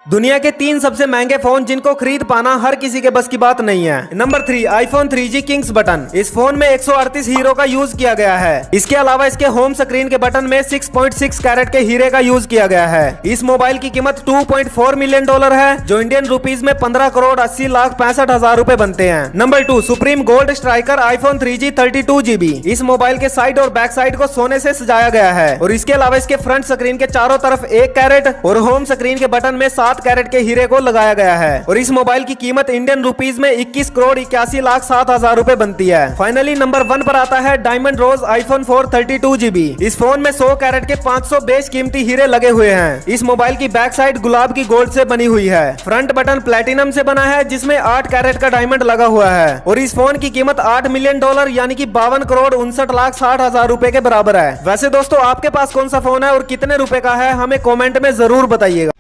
दुनिया के 3 सबसे महंगे फोन जिनको खरीद पाना हर किसी के बस की बात नहीं है। Number 3 iPhone 3G Kings button. इस फोन में 138 हीरो का यूज किया गया है। इसके अलावा इसके होम स्क्रीन के बटन में 6.6 कैरेट के हीरे का यूज किया गया है। इस मोबाइल की कीमत $2.4 मिलियन है, जो इंडियन रुपीज में 15 करोड़ 80 लाख 65,000 रूपए बनते हैं। Number 2 supreme gold striker iPhone 3G 32GB। इस मोबाइल के साइड और बैक साइड को सोने से सजाया गया है और इसके अलावा इसके फ्रंट स्क्रीन के चारों तरफ 1 कैरेट और होम स्क्रीन के बटन में 7 कैरेट के हीरे को लगाया गया है और इस मोबाइल की कीमत इंडियन रुपीज में 21 करोड़ 81 लाख 7,000 रूपए बनती है। फाइनली नंबर 1 पर आता है डायमंड रोज आईफोन 4 32GB। इस फोन में 100 कैरेट के 500 बेस कीमती हीरे लगे हुए हैं। इस मोबाइल की बैक साइड गुलाब की गोल्ड से बनी हुई है। फ्रंट बटन प्लेटिनम से बना है जिसमें 8 कैरेट का डायमंड लगा हुआ है और इस फोन की कीमत $8 मिलियन यानी कि 52 करोड़ 59 लाख 60,000 रूपए के बराबर है। वैसे दोस्तों आपके पास कौन सा फोन है और कितने रुपए का है, हमें कमेंट में जरूर बताइएगा।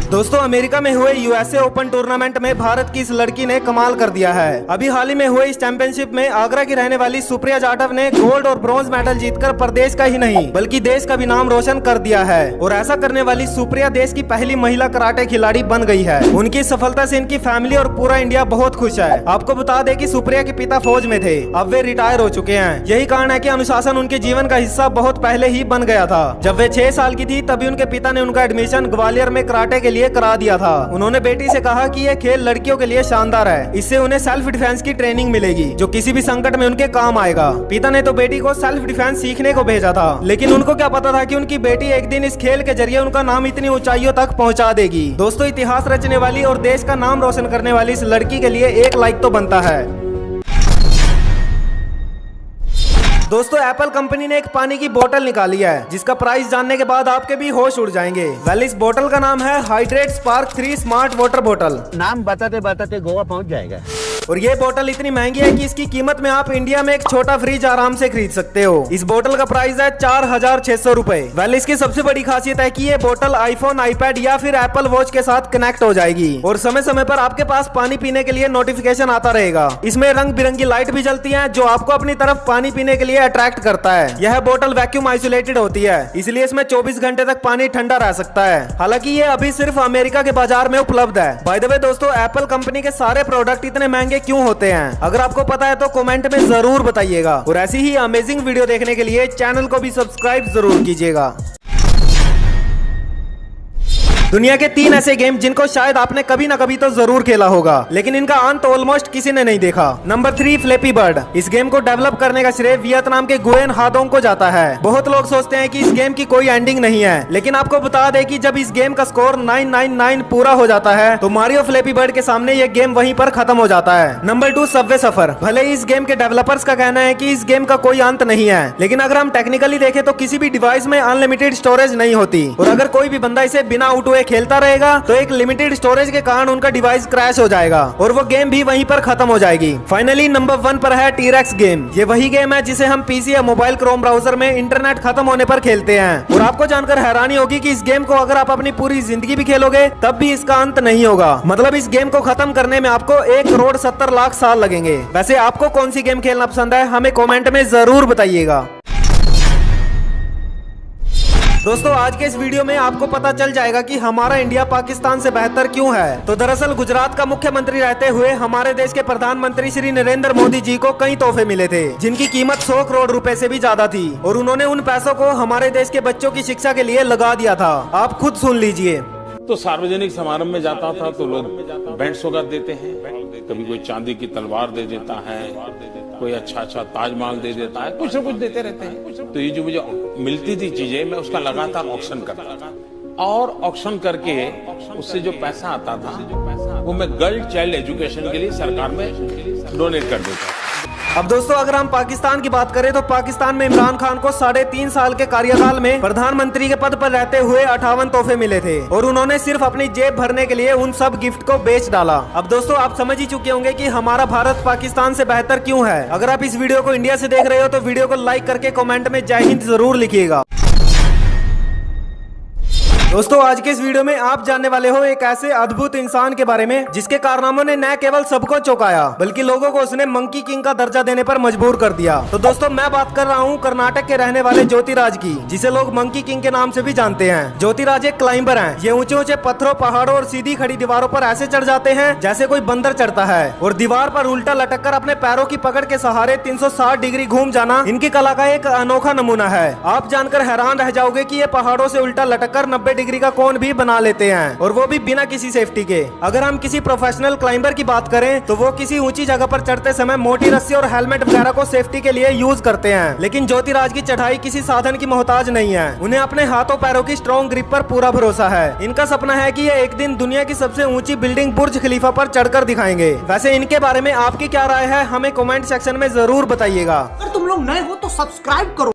दोस्तों अमेरिका में हुए यूएसए ओपन टूर्नामेंट में भारत की इस लड़की ने कमाल कर दिया है। अभी हाल ही में हुए इस चैंपियनशिप में आगरा की रहने वाली सुप्रिया जाटव ने गोल्ड और ब्रॉन्ज मेडल जीतकर प्रदेश का ही नहीं बल्कि देश का भी नाम रोशन कर दिया है और ऐसा करने वाली सुप्रिया देश की पहली महिला कराटे खिलाड़ी बन गई है। उनकी सफलता से इनकी फैमिली और पूरा इंडिया बहुत खुश है। आपको बता दें कि सुप्रिया के पिता फौज में थे, अब वे रिटायर हो चुके हैं। यही कारण है कि अनुशासन उनके जीवन का हिस्सा बहुत पहले ही बन गया था। जब वे 6 साल की थी तभी उनके पिता ने उनका एडमिशन ग्वालियर में कराटे के लिए करा दिया था। उन्होंने बेटी से कहा कि यह खेल लड़कियों के लिए शानदार है, इससे उन्हें सेल्फ डिफेंस की ट्रेनिंग मिलेगी जो किसी भी संकट में उनके काम आएगा। पिता ने तो बेटी को सेल्फ डिफेंस सीखने को भेजा था, लेकिन उनको क्या पता था कि उनकी बेटी एक दिन इस खेल के जरिए उनका नाम इतनी ऊंचाइयों तक पहुंचा देगी। दोस्तों इतिहास रचने वाली और देश का नाम रोशन करने वाली इस लड़की के लिए 1 लाइक तो बनता है। दोस्तों एप्पल कंपनी ने एक पानी की बोतल निकाली है जिसका प्राइस जानने के बाद आपके भी होश उड़ जाएंगे। वेल इस बोतल का नाम है हाइड्रेट स्पार्क 3 स्मार्ट वाटर बोतल। नाम बताते बताते गोवा पहुंच जाएगा। और ये बोतल इतनी महंगी है कि इसकी कीमत में आप इंडिया में एक छोटा फ्रिज आराम से खरीद सकते हो। इस बोतल का प्राइस है 4,600 रूपए। वेल इसकी सबसे बड़ी खासियत है कि ये बोतल आईफोन, आईपैड या फिर एप्पल वॉच के साथ कनेक्ट हो जाएगी और समय समय पर आपके पास पानी पीने के लिए नोटिफिकेशन आता रहेगा। इसमें रंग बिरंगी लाइट भी जलती है जो आपको अपनी तरफ पानी पीने के लिए अट्रैक्ट करता है। यह बोतल वैक्यूम आइसोलेटेड होती है, इसलिए इसमें 24 घंटे तक पानी ठंडा रह सकता है। हालांकि ये अभी सिर्फ अमेरिका के बाजार में उपलब्ध है। बाय द वे दोस्तों एप्पल कंपनी के सारे प्रोडक्ट इतने महंगे क्यों होते हैं, अगर आपको पता है तो कमेंट में जरूर बताइएगा और ऐसी ही अमेजिंग वीडियो देखने के लिए चैनल को भी सब्सक्राइब जरूर कीजिएगा। दुनिया के 3 ऐसे गेम जिनको शायद आपने कभी ना कभी तो जरूर खेला होगा, लेकिन इनका अंत ऑलमोस्ट किसी ने नहीं देखा। Number 3 flappy bird. इस गेम को डेवलप करने का श्रेय वियतनाम के गुएन हादोंग को जाता है। बहुत लोग सोचते हैं कि इस गेम की कोई एंडिंग नहीं है, लेकिन आपको बता दें कि जब इस गेम का स्कोर 999 पूरा हो जाता है तो मारियो फ्लैपी बर्ड के सामने ये गेम वहीं पर खत्म हो जाता है। नंबर 2 सबवे सफर। भले ही इस गेम के डेवलपर्स का कहना है कि इस गेम का कोई अंत नहीं है, लेकिन अगर हम टेक्निकली देखें तो किसी भी डिवाइस में अनलिमिटेड स्टोरेज नहीं होती और अगर कोई भी बंदा इसे बिना आउट हुए खेलता रहेगा तो एक लिमिटेड स्टोरेज के कारण उनका डिवाइस क्रैश हो जाएगा और वो गेम भी वहीं पर खत्म हो जाएगी। फाइनली नंबर 1 पर है टीरेक्स गेम। ये वही गेम है जिसे हम पीसी या मोबाइल क्रोम ब्राउजर में इंटरनेट खत्म होने पर खेलते हैं और आपको जानकर हैरानी होगी कि इस गेम को अगर आप अपनी पूरी जिंदगी भी खेलोगे तब भी इसका अंत नहीं होगा। मतलब इस गेम को खत्म करने में आपको 1 करोड़ 70 लाख साल लगेंगे। वैसे आपको कौन सी गेम खेलना पसंद है, हमें कमेंट में जरूर बताइएगा। दोस्तों आज के इस वीडियो में आपको पता चल जाएगा कि हमारा इंडिया पाकिस्तान से बेहतर क्यों है। तो दरअसल गुजरात का मुख्यमंत्री रहते हुए हमारे देश के प्रधानमंत्री श्री नरेंद्र मोदी जी को कई तोहफे मिले थे जिनकी कीमत 100 करोड़ रुपए से भी ज्यादा थी और उन्होंने उन पैसों को हमारे देश के बच्चों की शिक्षा के लिए लगा दिया था। आप खुद सुन लीजिए। तो सार्वजनिक समारोह में जाता था तो लोग बैंड सौगात देते हैं, कभी कोई चांदी की तलवार दे देता है, कोई अच्छा ताजमहल दे देता है, कुछ न कुछ देते रहते हैं। तो ये जो मुझे मिलती थी चीजें मैं उसका लगातार ऑक्शन करता था और ऑक्शन करके उससे जो पैसा आता था वो मैं गर्ल चाइल्ड एजुकेशन के लिए सरकार में डोनेट कर देता था। अब दोस्तों अगर हम पाकिस्तान की बात करें तो पाकिस्तान में इमरान खान को 3.5 साल के कार्यकाल में प्रधानमंत्री के पद पर रहते हुए 58 तोहफे मिले थे और उन्होंने सिर्फ अपनी जेब भरने के लिए उन सब गिफ्ट को बेच डाला। अब दोस्तों आप समझ ही चुके होंगे कि हमारा भारत पाकिस्तान से बेहतर क्यों है। अगर आप इस वीडियो को इंडिया से देख रहे हो तो वीडियो को लाइक करके कमेंट में जय हिंद जरूर लिखिएगा। दोस्तों आज के इस वीडियो में आप जानने वाले हो एक ऐसे अद्भुत इंसान के बारे में जिसके कारनामों ने न केवल सबको चौंकाया बल्कि लोगों को उसने मंकी किंग का दर्जा देने पर मजबूर कर दिया। तो दोस्तों मैं बात कर रहा हूँ कर्नाटक के रहने वाले ज्योतिराज की, जिसे लोग मंकी किंग के नाम से भी जानते हैं। ज्योतिराज एक क्लाइंबर हैं। ये ऊंचे ऊंचे पत्थरों, पहाड़ों और सीधी खड़ी दीवारों पर ऐसे चढ़ जाते हैं जैसे कोई बंदर चढ़ता है, और दीवार पर उल्टा लटक कर अपने पैरों की पकड़ के सहारे 360 डिग्री घूम जाना इनकी कला का एक अनोखा नमूना है। आप जानकर हैरान रह जाओगे कि ये पहाड़ों से उल्टा लटक कर 90 डिग्री का कोण भी बना लेते हैं, और वो भी बिना किसी सेफ्टी के। अगर हम किसी प्रोफेशनल क्लाइंबर की बात करें तो वो किसी ऊंची जगह पर चढ़ते समय मोटी रस्सी और हेलमेट वगैरह को सेफ्टी के लिए यूज करते हैं, लेकिन ज्योतिराज की चढ़ाई किसी साधन की मोहताज नहीं है। उन्हें अपने हाथों पैरों की स्ट्रॉन्ग ग्रिप पर पूरा भरोसा है। इनका सपना है कि ये एक दिन दुनिया की सबसे ऊंची बिल्डिंग बुर्ज खलीफा पर चढ़कर दिखाएंगे। वैसे इनके बारे में आपकी क्या राय है हमें कमेंट सेक्शन में जरूर बताइएगा। अगर तुम लोग नए हो तो सब्सक्राइब करो।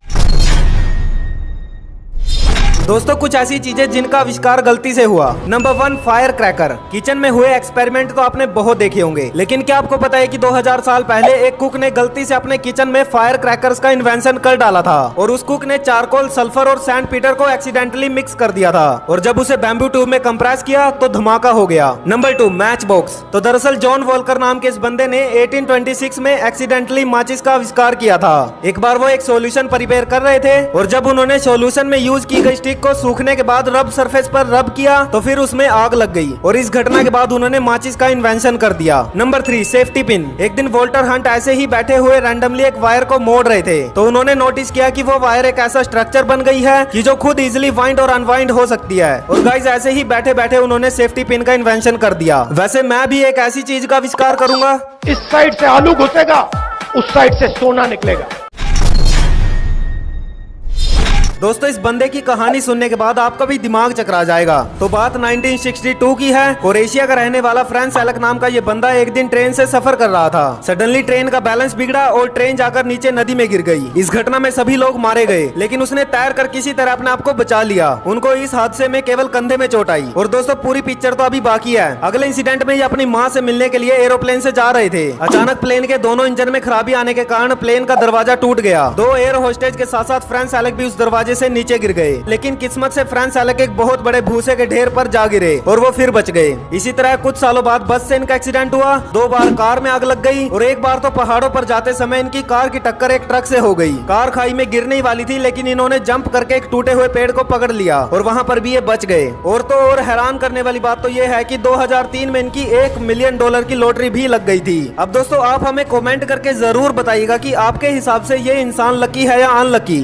दोस्तों कुछ ऐसी चीजें जिनका आविष्कार गलती से हुआ। Number 1, fire cracker. किचन में हुए एक्सपेरिमेंट तो आपने बहुत देखे होंगे, लेकिन क्या आपको पता है कि 2000 साल पहले एक कुक ने गलती से अपने किचन में फायर क्रैकर्स का इन्वेंशन कर डाला था, और उस कुक ने चारकोल, सल्फर और सैंड पीटर को एक्सीडेंटली मिक्स कर दिया था, और जब उसे बैम्बू ट्यूब में कंप्रेस किया तो धमाका हो गया। Number 2, match box. तो दरअसल जॉन वॉल्कर नाम के इस बंदे ने 1826 में एक्सीडेंटली माचिस का आविष्कार किया था। एक बार वो एक सोल्यूशन प्रिपेयर कर रहे थे, और जब उन्होंने सोल्यूशन में यूज की गई स्टिक को सूखने के बाद रब सरफेस पर रब किया तो फिर उसमें आग लग गई, और इस घटना के बाद उन्होंने माचिस का इन्वेंशन कर दिया। Number 3, safety pin. एक दिन वोल्टर हंट ऐसे ही बैठे हुए रैंडमली एक वायर को मोड़ रहे थे, तो उन्होंने नोटिस किया कि वो वायर एक ऐसा स्ट्रक्चर बन गई है कि जो खुद इजिली वाइंड और अनवाइंड हो सकती है, और गाइस ऐसे ही बैठे बैठे उन्होंने सेफ्टी पिन का इन्वेंशन कर दिया। वैसे मैं भी एक ऐसी चीज का आविष्कार करूंगा। इस साइड से आलू घुसेगा, उस साइड से सोना निकलेगा। दोस्तों इस बंदे की कहानी सुनने के बाद आपका भी दिमाग चकरा जाएगा। तो बात 1962 की है। क्रोएशिया का रहने वाला फ्रांस एलेक नाम का ये बंदा एक दिन ट्रेन से सफर कर रहा था। सडनली ट्रेन का बैलेंस बिगड़ा और ट्रेन जाकर नीचे नदी में गिर गई। इस घटना में सभी लोग मारे गए, लेकिन उसने तैर कर किसी तरह अपने आप को बचा लिया। उनको इस हादसे में केवल कंधे में चोट आई। और दोस्तों पूरी पिक्चर तो अभी बाकी है। अगले इंसिडेंट में ये अपनी माँ से मिलने के लिए एरोप्लेन से जा रहे थे। अचानक प्लेन के दोनों इंजन में खराबी आने के कारण प्लेन का दरवाजा टूट गया। 2 एयर होस्टेज के साथ साथ फ्रांस एलेक भी उस दरवाजे से नीचे गिर गए, लेकिन किस्मत से फ्रांस एलेक एक बहुत बड़े भूसे के ढेर पर जा गिरे और वो फिर बच गए। इसी तरह कुछ सालों बाद बस से इनका एक्सीडेंट हुआ। 2 बार कार में आग लग गई, और एक बार तो पहाड़ों पर जाते समय इनकी कार की टक्कर एक ट्रक से हो गई। कार खाई में गिरने ही वाली थी, लेकिन इन्होंने जंप करके एक टूटे हुए पेड़ को पकड़ लिया, और वहाँ पर भी ये बच गए। और तो और हैरान करने वाली बात तो ये है कि 2003 में इनकी $1 मिलियन की लॉटरी भी लग गई थी। अब दोस्तों आप हमें कमेंट करके जरूर बताइएगा कि आपके हिसाब से ये इंसान लकी है या अनलकी।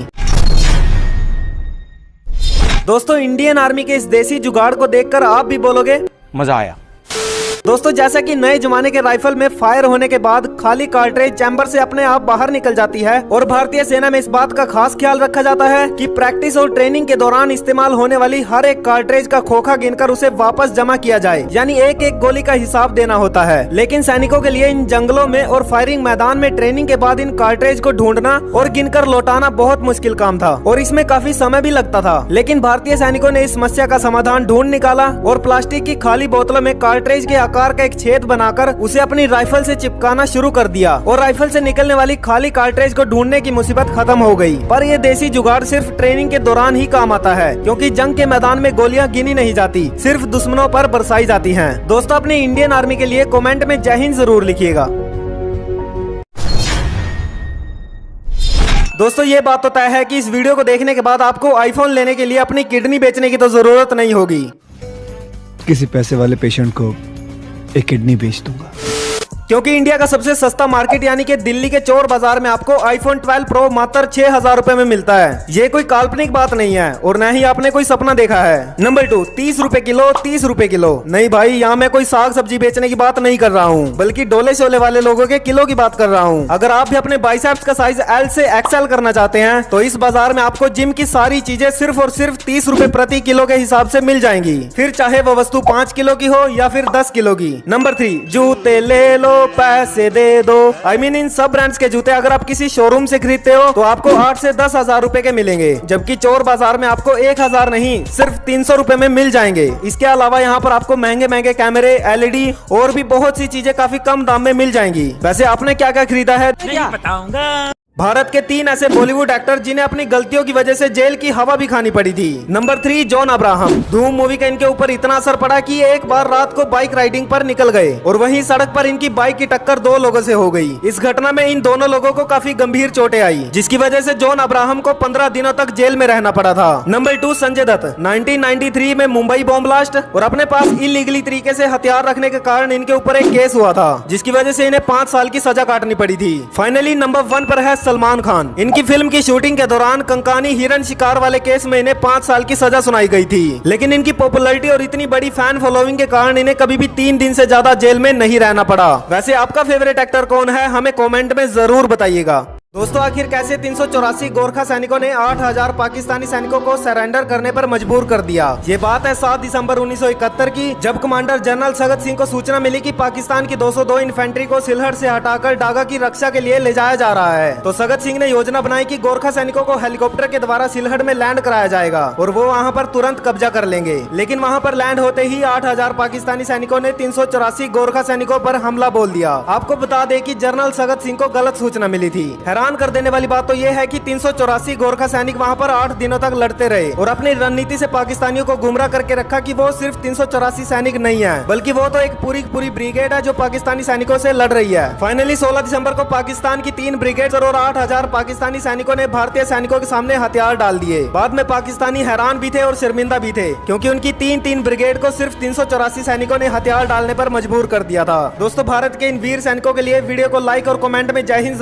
दोस्तों इंडियन आर्मी के इस देसी जुगाड़ को देखकर आप भी बोलोगे मजा आया। दोस्तों जैसा कि नए जमाने के राइफल में फायर होने के बाद खाली कार्ट्रिज चैम्बर से अपने आप बाहर निकल जाती है, और भारतीय सेना में इस बात का खास ख्याल रखा जाता है कि प्रैक्टिस और ट्रेनिंग के दौरान इस्तेमाल होने वाली हर एक कार्ट्रिज का खोखा गिनकर उसे वापस जमा किया जाए, यानी एक एक गोली का हिसाब देना होता है। लेकिन सैनिकों के लिए इन जंगलों में और फायरिंग मैदान में ट्रेनिंग के बाद इन कार्ट्रिज को ढूंढना और गिनकर लौटाना बहुत मुश्किल काम था, और इसमें काफी समय भी लगता था। लेकिन भारतीय सैनिकों ने इस समस्या का समाधान ढूंढ निकाला, और प्लास्टिक की खाली बोतलों में कार्ट्रिज के आकार का एक छेद बनाकर उसे अपनी राइफल से चिपकाना शुरू कर दिया, और राइफल से निकलने वाली खाली कार्ट्रिज को ढूंढने की मुसीबत खत्म हो गई। पर ये देसी जुगाड़ सिर्फ ट्रेनिंग के दौरान ही काम आता है, क्योंकि जंग के मैदान में गोलियां गिनी नहीं जाती, सिर्फ दुश्मनों पर बरसाई जाती हैं। दोस्तों अपनी इंडियन आर्मी के लिए कमेंट में जय हिंद जरूर लिखिएगा। दोस्तों ये बात तो तय है कि इस वीडियो को देखने के बाद आपको आईफोन लेने के लिए अपनी किडनी बेचने की तो जरूरत नहीं होगी। किसी पैसे वाले पेशेंट को एक किडनी बेच दूंगा, क्योंकि इंडिया का सबसे सस्ता मार्केट यानी कि दिल्ली के चोर बाजार में आपको आईफोन 12 प्रो मात्र 6000 रुपए में मिलता है। ये कोई काल्पनिक बात नहीं है, और न ही आपने कोई सपना देखा है। नंबर 2, 30 रुपए किलो, 30 रुपए किलो। नहीं भाई, यहाँ मैं कोई साग सब्जी बेचने की बात नहीं कर रहा हूँ, बल्कि डोले शोले वाले लोगों के किलो की बात कर रहा हूँ। अगर आप भी अपने बाइसेप्स का साइज L से XL करना चाहते हैं तो इस बाजार में आपको जिम की सारी चीजें सिर्फ और सिर्फ 30 रुपए प्रति किलो के हिसाब से मिल जाएंगी, फिर चाहे वो वस्तु 5 किलो की हो या फिर 10 किलो की। नंबर 3, जूते ले लो पैसे दे दो। I mean, इन सब ब्रांड्स के जूते अगर आप किसी शोरूम से खरीदते हो तो आपको 8 से 10 हजार रुपए के मिलेंगे, जबकि चोर बाजार में आपको 1000 नहीं सिर्फ 300 रुपए में मिल जाएंगे। इसके अलावा यहाँ पर आपको महंगे महंगे कैमरे, LED और भी बहुत सी चीजें काफी कम दाम में मिल जाएंगी। वैसे आपने क्या क्या खरीदा है नहीं बताऊंगा। भारत के 3 ऐसे बॉलीवुड एक्टर जिन्हें अपनी गलतियों की वजह से जेल की हवा भी खानी पड़ी थी। Number 3 John Abraham. धूम मूवी का इनके ऊपर इतना असर पड़ा कि ये एक बार रात को बाइक राइडिंग पर निकल गए और वहीं सड़क पर इनकी बाइक की टक्कर 2 लोगों से हो गई। इस घटना में इन दोनों लोगों को काफी गंभीर चोटें आई, जिसकी वजह से जॉन अब्राहम को 15 दिनों तक जेल में रहना पड़ा था। नंबर 2 संजय दत्त। 1993 में मुंबई बॉम्ब ब्लास्ट और अपने पास इलीगली तरीके से हथियार रखने के कारण इनके ऊपर एक केस हुआ था, जिसकी वजह से इन्हें 5 साल की सजा काटनी पड़ी थी। फाइनली नंबर 1 पर है सलमान खान। इनकी फिल्म की शूटिंग के दौरान कंकानी हिरन शिकार वाले केस में इन्हें 5 साल की सजा सुनाई गई थी, लेकिन इनकी पॉपुलैरिटी और इतनी बड़ी फैन फॉलोइंग के कारण इन्हें कभी भी 3 दिन से ज्यादा जेल में नहीं रहना पड़ा। वैसे आपका फेवरेट एक्टर कौन है, हमें कमेंट में जरूर बताइएगा। दोस्तों आखिर कैसे 384 गोरखा सैनिकों ने 8000 पाकिस्तानी सैनिकों को सरेंडर करने पर मजबूर कर दिया। ये बात है 7 दिसंबर 1971 की, जब कमांडर जनरल सगत सिंह को सूचना मिली कि पाकिस्तान की 202 इन्फेंट्री को सिलहट से हटाकर डागा की रक्षा के लिए ले जाया जा रहा है। तो सगत सिंह ने योजना बनाई कि गोरखा सैनिकों को हेलीकॉप्टर के द्वारा सिलहट में लैंड कराया जाएगा और वो वहाँ पर तुरंत कब्जा कर लेंगे। लेकिन वहाँ पर लैंड होते ही 8000 पाकिस्तानी सैनिकों ने 384 गोरखा सैनिकों पर हमला बोल दिया। आपको बता दें कि जनरल सगत सिंह को गलत सूचना मिली थी। हैरान कर देने वाली बात तो यह है कि 384 गोरखा सैनिक वहां पर 8 दिनों तक लड़ते रहे और अपनी रणनीति से पाकिस्तानियों को गुमराह करके रखा कि वो सिर्फ 384 सैनिक नहीं है, बल्कि वो तो एक पूरी ब्रिगेड है जो पाकिस्तानी सैनिकों से लड़ रही है। फाइनली 16 दिसंबर को पाकिस्तान की 3 ब्रिगेड और 8000 पाकिस्तानी सैनिकों ने भारतीय सैनिकों के सामने हथियार डाल दिए। बाद में पाकिस्तानी हैरान भी थे और शर्मिंदा भी थे, क्योंकि उनकी 3 ब्रिगेड को सिर्फ 384 सैनिकों ने हथियार डालने पर मजबूर कर दिया था। दोस्तों भारत के इन वीर सैनिकों के लिए वीडियो को लाइक और कमेंट में जय हिंद